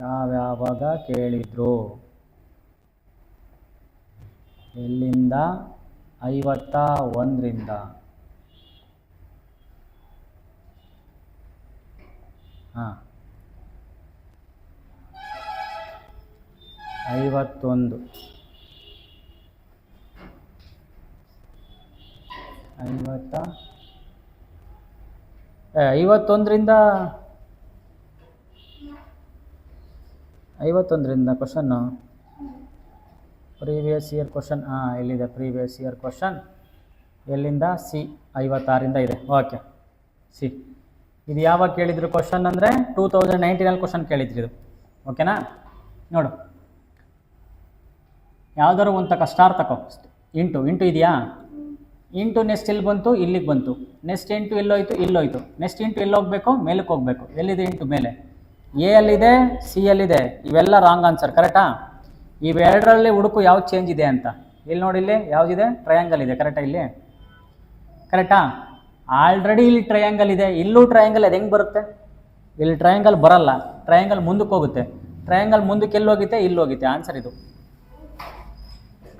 ಯಾವ್ಯಾವಾಗ ಕೇಳಿದ್ರು, ಎಲ್ಲಿಂದ? 51ರಿಂದ. ಹಾಂ, 51 51ರಿಂದ ಕ್ವಶನ್ನು. ಪ್ರೀವಿಯಸ್ ಇಯರ್ ಕ್ವಶನ್ ಎಲ್ಲಿದೆ? ಪ್ರೀವಿಯಸ್ ಇಯರ್ ಕ್ವಶನ್ ಎಲ್ಲಿಂದ? ಸಿ 56ರಿಂದ ಇದೆ. ಓಕೆ, ಸಿ ಇದು ಯಾವಾಗ ಕೇಳಿದ್ರು ಕ್ವಶನ್ ಅಂದರೆ 2019 ಕ್ವಶನ್ ಕೇಳಿದ್ರು ಇದು. ಓಕೆನಾ? ನೋಡು, ಯಾವ್ದಾದ್ರು ಒಂದು ತಕ ಸ್ಟಾರ್ ತಕೋ. ಇಂಟು ಇದೆಯಾ? ಇಂಟು ನೆಕ್ಸ್ಟ್ ಇಲ್ಲಿ ಬಂತು, ಇಲ್ಲಿಗೆ ಬಂತು. ನೆಕ್ಸ್ಟ್ ಇಂಟು ಎಲ್ಲೋಯ್ತು? ಇಲ್ಲೋಯ್ತು. ನೆಕ್ಸ್ಟ್ ಇಂಟು ಎಲ್ಲಿ ಹೋಗಬೇಕು? ಮೇಲಕ್ಕೆ ಹೋಗಬೇಕು. ಎಲ್ಲಿದೆ ಇಂಟು? ಮೇಲೆ. ಎ ಅಲ್ಲಿದೆ, ಸಿ ಅಲ್ಲಿದೆ. ಇವೆಲ್ಲ ರಾಂಗ್ ಆನ್ಸರ್. ಕರೆಕ್ಟಾ? ಇವೆರಡರಲ್ಲಿ ಹುಡುಕು ಯಾವ್ದು ಚೇಂಜ್ ಇದೆ ಅಂತ. ಇಲ್ಲಿ ನೋಡಿ, ಇಲ್ಲಿ ಯಾವುದಿದೆ? ಟ್ರಯಾಂಗಲ್ ಇದೆ. ಕರೆಕ್ಟಾ? ಇಲ್ಲಿ ಕರೆಕ್ಟಾ? ಆಲ್ರೆಡಿ ಇಲ್ಲಿ ಟ್ರಯಾಂಗಲ್ ಇದೆ, ಇಲ್ಲೂ ಟ್ರಯಾಂಗಲ್. ಅದು ಹೆಂಗೆ ಬರುತ್ತೆ? ಇಲ್ಲಿ ಟ್ರಯಾಂಗಲ್ ಬರಲ್ಲ, ಟ್ರಯಾಂಗಲ್ ಮುಂದಕ್ಕೆ ಹೋಗುತ್ತೆ. ಟ್ರಯಾಂಗಲ್ ಮುಂದಕ್ಕೆ ಎಲ್ಲಿ ಹೋಗುತ್ತೆ? ಇಲ್ಲಿ ಹೋಗುತ್ತೆ. ಆನ್ಸರ್ ಇದು.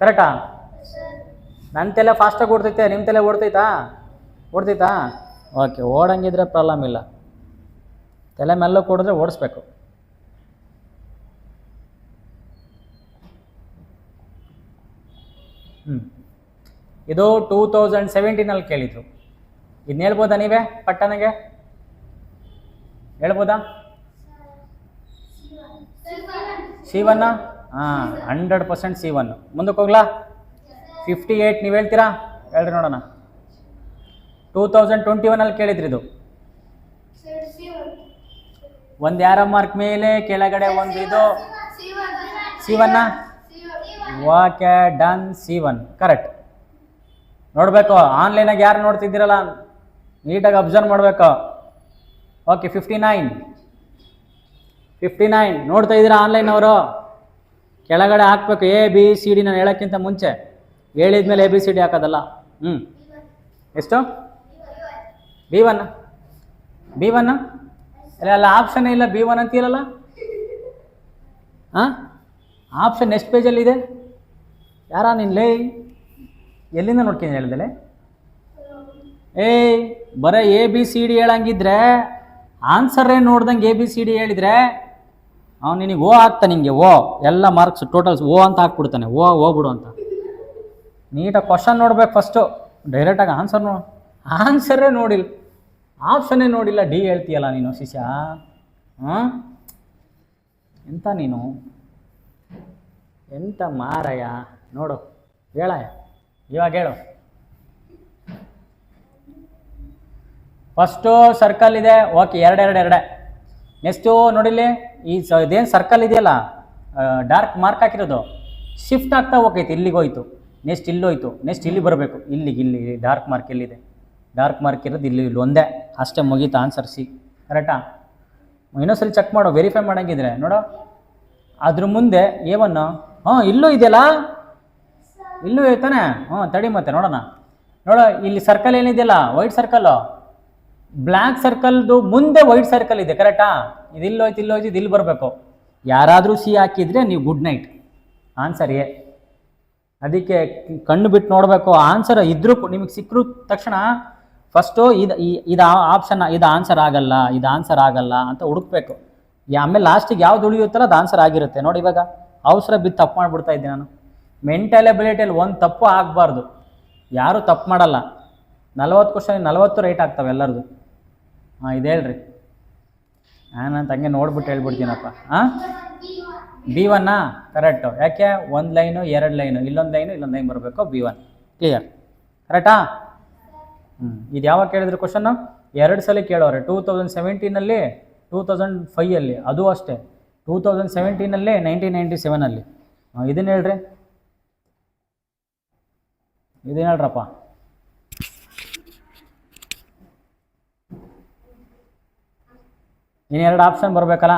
ಕರೆಕ್ಟಾ? ನನ್ನ ತಲೆ ಫಾಸ್ಟಾಗಿ ಓಡ್ತೈತೆ, ನಿಮ್ಮ ತಲೆ ಓಡ್ತೈತಾ? ಓಕೆ, ಓಡಂಗಿದ್ರೆ ಪ್ರಾಬ್ಲಮ್ ಇಲ್ಲ. ತಲೆ ಮೆಲ್ಲಕ್ಕೆ ಓಡಿದ್ರೆ ಓಡಿಸ್ಬೇಕು. ಇದು 2017 ಕೇಳಿದ್ರು. ಇದನ್ನ ಹೇಳ್ಬೋದಾ ನೀವೇ? ಪಟ್ಟನಿಗೆ ಹೇಳ್ಬೋದಾ? C1? ಹಾಂ, 100% C1. ಮುಂದಕ್ಕೆ ಹೋಗ್ಲಾ? 58 ನೀವು ಹೇಳ್ತೀರಾ? ಹೇಳ್ರಿ ನೋಡೋಣ. 2021 ಕೇಳಿದ್ರಿ ಇದು. ಒಂದು ಯಾರ ಮಾರ್ಕ್ ಮೇಲೆ ಕೆಳಗಡೆ ಒಂದು ಇದು C1. Okay, done. C1 correct. ನೋಡಬೇಕು, ಆನ್ಲೈನಾಗ ಯಾರು ನೋಡ್ತಿದ್ದೀರಲ್ಲ ನೀಟಾಗಿ ಅಬ್ಸರ್ವ್ ಮಾಡಬೇಕು. ಓಕೆ, 59 ನೋಡ್ತಾ ಇದ್ದೀರಾ ಆನ್ಲೈನ್ ಅವರು? ಕೆಳಗಡೆ ಹಾಕ್ಬೇಕು ABCD. ನಾನು ಹೇಳೋಕ್ಕಿಂತ ಮುಂಚೆ ಹೇಳಿದ್ಮೇಲೆ ABCD ಹಾಕೋದಲ್ಲ. ಎಷ್ಟು? B1 ಅಲ್ಲ, ಆಪ್ಷನ್ ಇಲ್ಲ. B1 ಅಂತೀರಲ್ಲ. ಹಾಂ, ಆಪ್ಷನ್ ನೆಕ್ಸ್ಟ್ ಪೇಜಲ್ಲಿದೆ. ಯಾರ ನೀನು ಲೇ? ಎಲ್ಲಿಂದ ನೋಡ್ತೀನಿ ಹೇಳ್ದಲೆ? ಬರೀ ABCD ಹೇಳಂಗಿದ್ರೆ, ಆನ್ಸರೇ ನೋಡ್ದಂಗೆ ABCD ಹೇಳಿದರೆ ಅವ್ನು ನಿನಗೆ ಓ ಹಾಕ್ತಾನೆ. ನಿಂಗೆ ಓ ಎಲ್ಲ ಮಾರ್ಕ್ಸ್ ಟೋಟಲ್ಸ್ ಓ ಅಂತ ಹಾಕ್ಬಿಡ್ತಾನೆ. ಹೋಗ್ಬಿಡು ಅಂತ. ನೀಟಾಗಿ ಕ್ವಶನ್ ನೋಡ್ಬೇಕು ಫಸ್ಟು. ಡೈರೆಕ್ಟಾಗಿ ಆನ್ಸರೇ ನೋಡಿಲ್ಲ, ಆಪ್ಷನ್ನೇ ನೋಡಿಲ್ಲ, ಡಿ ಹೇಳ್ತೀಯಲ್ಲ ನೀನು ಶಿಷ್ಯ. ಎಂತ ನೀನು, ಎಂತ ಮಾರಯ್ಯ. ನೋಡು, ಇವಾಗ ಹೇಳು. ಫಸ್ಟು ಸರ್ಕಲ್ ಇದೆ. ಓಕೆ, ಎರಡೇ. ನೆಕ್ಸ್ಟು ನೋಡಿಲ್ಲಿ, ಇದೇನು ಸರ್ಕಲ್ ಇದೆಯಲ್ಲ, ಡಾರ್ಕ್ ಮಾರ್ಕ್ ಹಾಕಿರೋದು ಶಿಫ್ಟ್ ಆಗ್ತಾ ಹೋಗೈತೆ. ಇಲ್ಲಿಗೆ ಹೋಯ್ತು, ನೆಕ್ಸ್ಟ್ ಇಲ್ಲಿ ಹೋಯ್ತು, ನೆಕ್ಸ್ಟ್ ಇಲ್ಲಿ ಬರಬೇಕು. ಇಲ್ಲಿ ಡಾರ್ಕ್ ಮಾರ್ಕ್ ಎಲ್ಲಿದೆ? ಡಾರ್ಕ್ ಮಾರ್ಕ್ ಇರೋದು ಇಲ್ಲಿ ಒಂದೇ. ಅಷ್ಟೇ, ಮುಗೀತು ಆನ್ಸರ್ ಸಿ. ಕರೆಕ್ಟಾ? ಇನ್ನೊಂದ್ಸಲಿ ಚೆಕ್ ಮಾಡೋ, ವೆರಿಫೈ ಮಾಡೋಂಗಿದ್ರೆ ನೋಡೋ. ಅದ್ರ ಮುಂದೆ A1 ಇಲ್ಲೂ ಇದೆಯಲ್ಲ, ಇಲ್ಲೂ ಐತಾನೆ. ತಡಿ ಮತ್ತೆ ನೋಡೋಣ. ನೋಡೋ, ಇಲ್ಲಿ ಸರ್ಕಲ್ ಏನಿದೆಯಲ್ಲ, ವೈಟ್ ಸರ್ಕಲ್ಲು, ಬ್ಲ್ಯಾಕ್ ಸರ್ಕಲ್ದು ಮುಂದೆ ವೈಟ್ ಸರ್ಕಲ್ ಇದೆ. ಕರೆಕ್ಟಾ? ಇದು ಇಲ್ಲೋಯ್ತು, ಇದು ಇಲ್ಲಿ ಬರಬೇಕು. ಯಾರಾದರೂ ಸಿ ಹಾಕಿದರೆ ನೀವು ಗುಡ್ ನೈಟ್. Answer A. ಅದಕ್ಕೆ ಕಣ್ಣು ಬಿಟ್ಟು ನೋಡಬೇಕು. ಆನ್ಸರ್ ಇದ್ರೂ ನಿಮಗೆ ಸಿಕ್ಕರು ತಕ್ಷಣ ಫಸ್ಟು ಇದು ಆಪ್ಷನ್, ಇದು ಆನ್ಸರ್ ಆಗಲ್ಲ, ಇದು ಆನ್ಸರ್ ಆಗಲ್ಲ ಅಂತ ಹುಡುಕ್ಬೇಕು. ಆಮೇಲೆ ಲಾಸ್ಟಿಗೆ ಯಾವ್ದು ಉಳಿಯುತ್ತಲ್ಲ ಅದು ಆನ್ಸರ್ ಆಗಿರುತ್ತೆ. ನೋಡಿ ಇವಾಗ ಅವಸರ ಬಿದ್ದು ತಪ್ಪು ಮಾಡಿಬಿಡ್ತಾ ಇದ್ದೀನಿ ನಾನು. ಮೆಂಟಲ್ ಎಬಿಲಿಟಿಯಲ್ಲಿ ಒಂದು ತಪ್ಪು ಆಗಬಾರ್ದು. ಯಾರೂ ತಪ್ಪು ಮಾಡಲ್ಲ. 40 ಕ್ವಶನ್ 40 ರೈಟ್ ಆಗ್ತವೆ ಎಲ್ಲರದು. ಇದು ಹೇಳ್ರಿ. ನಾನಂತ ಹಂಗೆ ನೋಡ್ಬಿಟ್ಟು ಹೇಳ್ಬಿಡ್ತೀನಪ್ಪ. B1 correct. ಯಾಕೆ 1 ಲೈನು 2 ಲೈನು, ಇಲ್ಲೊಂದು ಲೈನ್ ಬರಬೇಕು. B1 clear. ಕರೆಕ್ಟಾ? ಇದು ಯಾವಾಗ ಕೇಳಿದ್ರು ಕ್ವಶನ್ನು? 2 ಸಲ ಕೇಳೋರೆ. 2017 2005 ಅದು ಅಷ್ಟೇ. 2017 1997 ಇದನ್ನ ಹೇಳ್ರಿ. ಇದನ್ನ ಹೇಳ್ರಪ್ಪ. ಇನ್ನೆರಡು ಆಪ್ಷನ್ ಬರಬೇಕಲ್ಲ.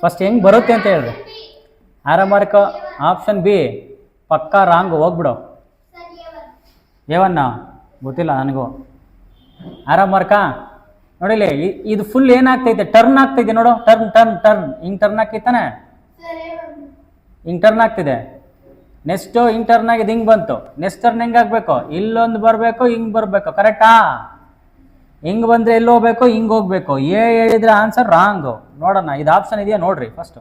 ಫಸ್ಟ್ ಹೆಂಗೆ ಬರುತ್ತೆ ಅಂತ ಹೇಳ್ರಿ. ಆರೋ ಮಾರ್ಕ್ ಆಪ್ಷನ್ ಬಿ ಪಕ್ಕಾ ರಾಂಗ್, ಹೋಗ್ಬಿಡು. A1 ಗೊತ್ತಿಲ್ಲ ನನಗೂ. ಆರೋ ಮಾರ್ಕಾ ನೋಡಿಲಿ. ಇದು ಫುಲ್ ಏನಾಗ್ತೈತೆ? ಟರ್ನ್ ಆಗ್ತೈತೆ ನೋಡು. ಟರ್ನ್ ಹಿಂಗೆ ಟರ್ನ್ ಆಗ್ತೈತಾನೆ, ಹಿಂಗೆ ಟರ್ನ್ ಆಗ್ತಿದೆ. ನೆಕ್ಸ್ಟು ಹಿಂಗೆ ಟರ್ನ್ ಆಗಿದೆ, ಹಿಂಗೆ ಬಂತು. ನೆಕ್ಸ್ಟ್ ಟರ್ನ್ ಹೆಂಗೆ ಆಗಬೇಕು? ಇಲ್ಲೊಂದು ಬರಬೇಕು, ಹಿಂಗೆ ಬರಬೇಕು. ಕರೆಕ್ಟಾ? ಹಿಂಗೆ ಬಂದರೆ ಎಲ್ಲಿ ಹೋಗ್ಬೇಕು? ಹಿಂಗೆ ಹೋಗ್ಬೇಕು. ಹೇಳಿದ್ರೆ ಆನ್ಸರ್ ರಾಂಗು. ನೋಡೋಣ ಇದು ಆಪ್ಷನ್ ಇದೆಯಾ ನೋಡ್ರಿ ಫಸ್ಟು.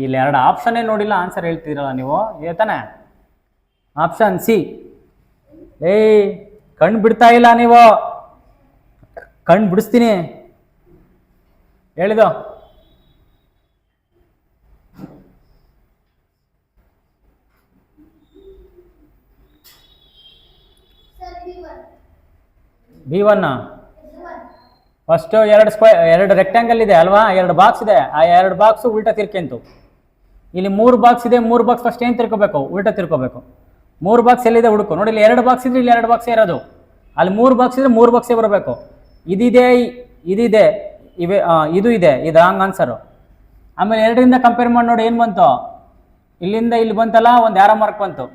ಇಲ್ಲಿ 2 ಆಪ್ಷನ್ನೇ ನೋಡಿಲ್ಲ, ಆನ್ಸರ್ ಹೇಳ್ತಿರಲ್ಲ ನೀವು. ತಾನೆ ಆಪ್ಷನ್ ಸಿ. ಕಣ್ಣು ಬಿಡ್ತಾ ಇಲ್ಲ ನೀವು. ಕಣ್ಣು ಬಿಡಿಸ್ತೀನಿ ಹೇಳಿದು. B1 ಫಸ್ಟು 2 ರೆಕ್ಟ್ಯಾಂಗಲ್ ಇದೆ ಅಲ್ವಾ? 2 ಬಾಕ್ಸ್ ಇದೆ. ಆ 2 ಬಾಕ್ಸು ಉಲ್ಟಾ ತಿರ್ಕೆಂತು. ಇಲ್ಲಿ 3 ಬಾಕ್ಸ್ ಇದೆ. 3 ಬಾಕ್ಸ್ ಫಸ್ಟ್ ಏನು ತಿರ್ಕೋಬೇಕು? ಉಲ್ಟಾ ತಿರ್ಕೋಬೇಕು. 3 ಬಾಕ್ಸ್ ಎಲ್ಲಿದೆ ಹುಡುಕು. ನೋಡಿ ಇಲ್ಲಿ 2 ಬಾಕ್ಸ್ ಇದ್ರೆ ಇಲ್ಲಿ 2 ಬಾಕ್ಸೇ ಇರೋದು. ಅಲ್ಲಿ 3 ಬಾಕ್ಸ್ ಇದ್ರೆ 3 ಬಾಕ್ಸೇ ಬರಬೇಕು. ಇದಿದೆ, ಇದು ಇದೆ. ಇದು ರಾಂಗ್ ಆನ್ಸರು. ಆಮೇಲೆ 2ರಿಂದ ಕಂಪೇರ್ ಮಾಡಿ ನೋಡಿ ಏನು ಬಂತು. ಇಲ್ಲಿಂದ ಇಲ್ಲಿ ಬಂತಲ್ಲ, ಒಂದು ಆರೋ ಮಾರ್ಕ್ ಬಂತು.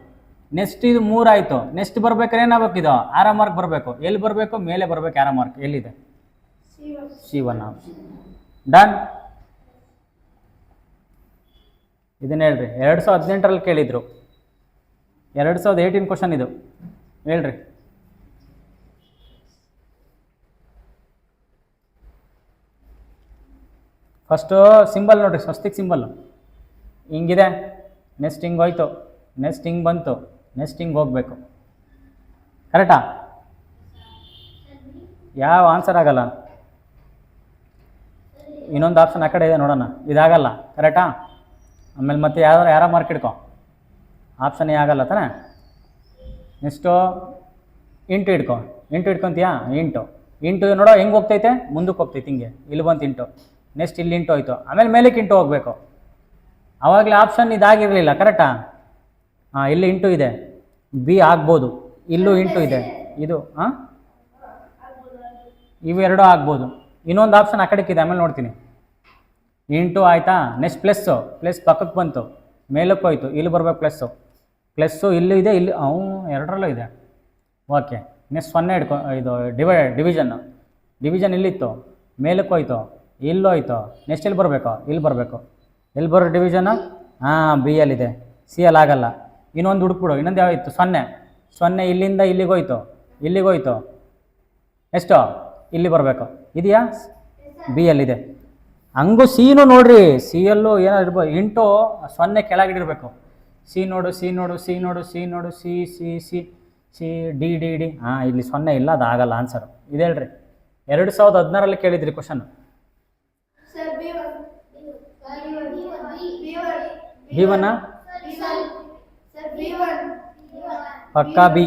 ನೆಕ್ಸ್ಟ್ ಇದು 3 ಆಯಿತು. ನೆಕ್ಸ್ಟ್ ಬರ್ಬೇಕಾದ್ರೆ ಏನಾಗಬೇಕು? ಇದು ಆರೋ ಮಾರ್ಕ್ ಬರಬೇಕು. ಎಲ್ಲಿ ಬರಬೇಕು? ಮೇಲೆ ಬರಬೇಕು ಆರೋ ಮಾರ್ಕ್. ಎಲ್ಲಿದೆ? C1 done. ಇದನ್ನ ಹೇಳ್ರಿ. 2018 ಕೇಳಿದ್ರು. 2018 ಕ್ವಶನ್ ಇದು. ಹೇಳ್ರಿ. ಫಸ್ಟು ಸಿಂಬಲ್ ನೋಡ್ರಿ, ಸ್ವಸ್ತಿಕ್ ಸಿಂಬಲ್ ಹಿಂಗಿದೆ. ನೆಕ್ಸ್ಟ್ ಹಿಂಗೆ ಹೋಯ್ತು, ನೆಕ್ಸ್ಟ್ ಹಿಂಗೆ ಬಂತು, ನೆಕ್ಸ್ಟ್ ಹಿಂಗೆ ಹೋಗ್ಬೇಕು. ಕರೆಕ್ಟಾ? ಯಾವ ಆನ್ಸರ್ ಆಗಲ್ಲ. ಇನ್ನೊಂದು ಆಪ್ಷನ್ ಆ ಕಡೆ ಇದೆ ನೋಡೋಣ. ಇದಾಗಲ್ಲ. ಕರೆಕ್ಟಾ? ಆಮೇಲೆ ಮತ್ತೆ ಯಾರೋ ಮಾರ್ಕ್ ಇಡ್ಕೊ. ಆಪ್ಷನ್ ಏ ಆಗಲ್ಲ ತಾನೆ. ನೆಕ್ಸ್ಟು ಇಂಟು ಇಡ್ಕೊ. ಇಂಟು ಇಡ್ಕೊತೀಯಾ? ಇಂಟು ನೋಡೋ ಹೆಂಗೆ ಹೋಗ್ತೈತೆ? ಮುಂದಕ್ಕೆ ಹೋಗ್ತೈತೆ ಹಿಂಗೆ. ಇಲ್ಲಿ ಬಂತು ಇಂಟು. ನೆಕ್ಸ್ಟ್ ಇಲ್ಲಿ ಇಂಟು ಹೋಯ್ತು. ಆಮೇಲೆ ಮೇಲಕ್ಕೆ ಇಂಟು ಹೋಗಬೇಕು. ಆವಾಗಲೇ ಆಪ್ಷನ್ ಇದಾಗಿರಲಿಲ್ಲ. ಕರೆಕ್ಟಾ? ಇಲ್ಲಿ ಇಂಟು ಇದೆ. ಬಿ ಆಗ್ಬೋದು. ಇಲ್ಲೂ ಇಂಟು ಇದೆ. ಇದು ಇವೆರಡೂ ಆಗ್ಬೋದು. ಇನ್ನೊಂದು ಆಪ್ಷನ್ ಆ ಕಡೆಗಿದೆ, ಆಮೇಲೆ ನೋಡ್ತೀನಿ. ಇಂಟು ಆಯಿತಾ? ನೆಕ್ಸ್ಟ್ ಪ್ಲಸ್ ಪಕ್ಕಕ್ಕೆ ಬಂತು, ಮೇಲಕ್ಕೆ ಹೋಯ್ತು. ಇಲ್ಲಿ ಬರ್ಬೇಕು ಪ್ಲಸ್ಸು ಇಲ್ಲೂ ಇದೆ, ಇಲ್ಲಿ ಎರಡರಲ್ಲೂ ಇದೆ. ಓಕೆ. ನೆಕ್ಸ್ಟ್ 0 ಇಡ್ಕೊ. ಇದು ಡಿವಿಷನ್ ಇಲ್ಲಿತ್ತು, ಮೇಲಕ್ಕೆ ಹೋಯ್ತು, ಇಲ್ಲೋಯ್ತು. ನೆಕ್ಸ್ಟ್ ಇಲ್ಲಿ ಬರಬೇಕು, ಎಲ್ಲಿ ಬರೋ ಡಿವಿಷನ್ನು? ಬಿ ಎಲ್ಲಿದೆ. ಸಿ ಎಲ್ ಆಗಲ್ಲ. ಇನ್ನೊಂದು ಹುಡುಕ್ಬಿಡು. ಇನ್ನೊಂದು ಯಾವ ಇತ್ತು? 0 ಇಲ್ಲಿಂದ ಇಲ್ಲಿಗೆ ಹೋಯ್ತು. ಎಷ್ಟು? ಇಲ್ಲಿ ಬರಬೇಕು. ಇದೆಯಾ? ಬಿ ಎಲ್ಲಿದೆ. ಹಂಗೂ ಸಿನೂ ನೋಡ್ರಿ. ಸಿ ಎಲ್ಲು ಏನಾದ್ರು ಇರ್ಬೋದು. ಇಂಟು 0 ಕೆಳಗಿಡಿರ್ಬೇಕು. ಸಿ ನೋಡು, ಸಿ ಡಿ ಇಲ್ಲಿ 0 ಇಲ್ಲ, ಅದು ಆಗಲ್ಲ ಆನ್ಸರು. ಇದು ಹೇಳ್ರಿ. 2016 ಕೇಳಿದ್ರಿ ಕ್ವಶನ್. B1 ಪಕ್ಕಾ ಬಿ.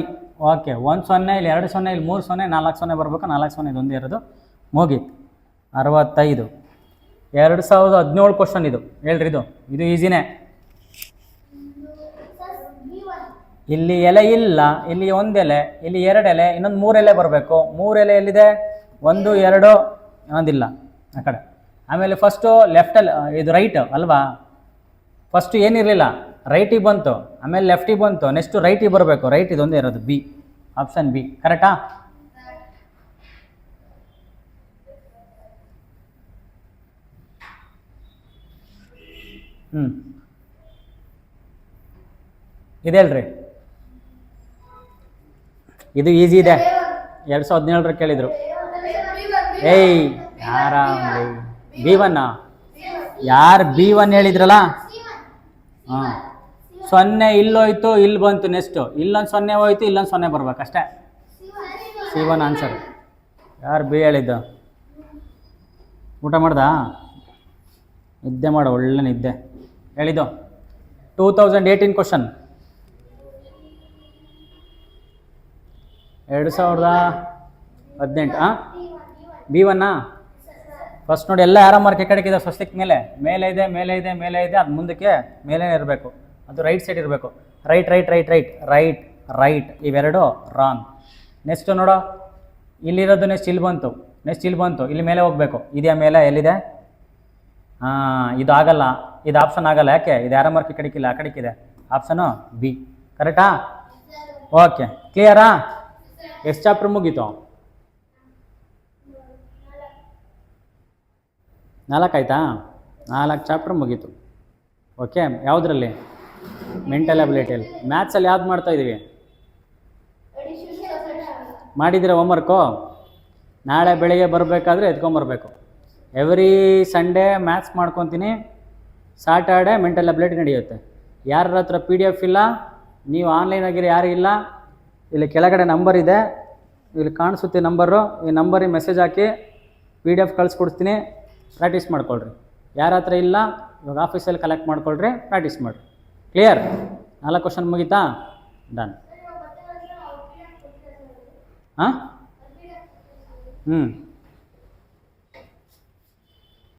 ಓಕೆ. 1 0 ಇಲ್ಲಿ 2 0 ಇಲ್ಲಿ 3 0 4 0 ಬರಬೇಕು. 4 0 ಇದೊಂದೇ ಇರೋದು. ಮುಗೀತು. 65. 2017 ಕ್ವಶನ್ ಇದು. ಹೇಳ್ರಿ. ಇದು ಈಸಿನೇ. ಇಲ್ಲಿ ಎಲೆ ಇಲ್ಲ, ಇಲ್ಲಿ 1 ಎಲೆ, ಇಲ್ಲಿ 2 ಎಲೆ, ಇನ್ನೊಂದು 3 ಎಲೆ ಬರಬೇಕು. 3 ಎಲೆ ಎಲ್ಲಿದೆ? 1 2 ಅನ್ನೋದಿಲ್ಲ ಆ ಕಡೆ. ಆಮೇಲೆ ಫಸ್ಟು ಲೆಫ್ಟಲ್ಲಿ ಇದು ರೈಟ್ ಅಲ್ವಾ? ಫಸ್ಟು ಏನಿರಲಿಲ್ಲ, ರೈಟಿಗೆ ಬಂತು, ಆಮೇಲೆ ಲೆಫ್ಟಿಗೆ ಬಂತು, ನೆಕ್ಸ್ಟು ರೈಟಿಗೆ ಬರಬೇಕು. ರೈಟ್ ಇದೊಂದೇ ಇರೋದು. ಬಿ. Option B. ಕರೆಕ್ಟಾ? ಇದು ಹೇಳ್ರಿ. ಇದು ಈಸಿ ಇದೆ. 2017 ಕೇಳಿದರು. ಏಯ್ ಆರಾಮ್ಲಿ B1 ಯಾರು B1 ಹೇಳಿದ್ರಲ್ಲ? ಹಾಂ, 0 ಇಲ್ಲೋಯ್ತು, ಇಲ್ಲಿ ಬಂತು. ನೆಕ್ಸ್ಟು ಇಲ್ಲೊಂದು 0 ಹೋಯ್ತು, ಇಲ್ಲೊಂದು 0 ಬರ್ಬೇಕು ಅಷ್ಟೇ. C1 answer. ಯಾರು B ಹೇಳಿದ್ದು? ಊಟ ಮಾಡ್ದಾ? ನಿದ್ದೆ ಮಾಡು, ಒಳ್ಳೆ ನಿದ್ದೆ. ಹೇಳಿದ್ದು 2018 ಕ್ವಶನ್. 2018. ಹಾಂ, B1 ಫಸ್ಟ್ ನೋಡಿ, ಎಲ್ಲ ಯಾರೋ ಮಾರ್ಕ್ ಕಡೆಗಿದೆ ಸ್ವಸ್ತಿಕ್ ಮೇಲೆ. ಮೇಲೆ ಇದೆ, ಮೇಲೆ ಇದೆ, ಮೇಲೆ ಇದೆ. ಅದು ಮುಂದಕ್ಕೆ ಮೇಲೆ ಇರಬೇಕು, ಅದು ರೈಟ್ ಸೈಡ್ ಇರಬೇಕು. Right right right right right right ಇವೆರಡು ರಾಂಗ್. ನೆಕ್ಸ್ಟ್ ನೋಡೋ, ಇಲ್ಲಿರೋದು ನೆಕ್ಸ್ಟ್ ಇಲ್ಲಿ ಬಂತು, ನೆಕ್ಸ್ಟ್ ಇಲ್ಲಿ ಬಂತು, ಇಲ್ಲಿ ಮೇಲೆ ಹೋಗಬೇಕು. ಇದೆಯಾ ಮೇಲೆ? ಎಲ್ಲಿದೆ? ಹಾಂ, ಇದು ಆಗಲ್ಲ, ಇದು ಆಪ್ಷನ್ ಆಗಲ್ಲ. ಯಾಕೆ? ಇದು ಯಾರೋ ಮಾರ್ಕ್ ಕಡೆಗಿಲ್ಲ, ಆ ಕಡೆಗಿದೆ. Option B. ಕರೆಕ್ಟಾ? ಓಕೆ, ಕ್ಲಿಯರಾ? ಎಷ್ಟು ಚಾಪ್ಟರ್ ಮುಗೀತು? 4 ಆಯಿತಾ? 4 ಚಾಪ್ಟರ್ ಮುಗೀತು. ಓಕೆ, ಯಾವುದರಲ್ಲಿ? ಮೆಂಟಲ್ ಅಬಿಲಿಟಿಯಲ್ಲಿ. ಮ್ಯಾಥ್ಸಲ್ಲಿ ಯಾವ್ದು ಮಾಡ್ತಾಯಿದ್ದೀವಿ? ಮಾಡಿದ್ದೀರಾ ಹೋಮ್ವರ್ಕು? ನಾಳೆ ಬೆಳಿಗ್ಗೆ ಬರಬೇಕಾದ್ರೆ ಎತ್ಕೊಂಬರ್ಬೇಕು. ಎವ್ರಿ ಸಂಡೇ ಮ್ಯಾಥ್ಸ್ ಮಾಡ್ಕೊತೀನಿ, ಸಾಟರ್ಡೆ ಮೆಂಟಲ್ ಅಬಿಲಿಟಿ ನಡೆಯುತ್ತೆ. ಯಾರ ಹತ್ರ PDF ಇಲ್ಲ, ನೀವು ಆನ್ಲೈನಾಗಿರೋ ಯಾರು ಇಲ್ಲ, ಇಲ್ಲಿ ಕೆಳಗಡೆ ನಂಬರ್ ಇದೆ, ಇಲ್ಲಿ ಕಾಣಿಸುತ್ತೆ ನಂಬರು. ಈ ನಂಬರಿಗೆ ಮೆಸೇಜ್ ಹಾಕಿ PDF ಕಳಿಸ್ಕೊಡ್ತೀನಿ, ಪ್ರಾಕ್ಟೀಸ್ ಮಾಡ್ಕೊಳ್ರಿ. ಯಾರ ಹತ್ರ ಇಲ್ಲ, ಇವಾಗ ಆಫೀಸಲ್ಲಿ ಕಲೆಕ್ಟ್ ಮಾಡ್ಕೊಳ್ರಿ, ಪ್ರಾಕ್ಟೀಸ್ ಮಾಡಿರಿ. ಕ್ಲಿಯರ್? 4 ಕ್ವಶನ್ ಮುಗೀತಾ? ಡನ್. ಹಾಂ,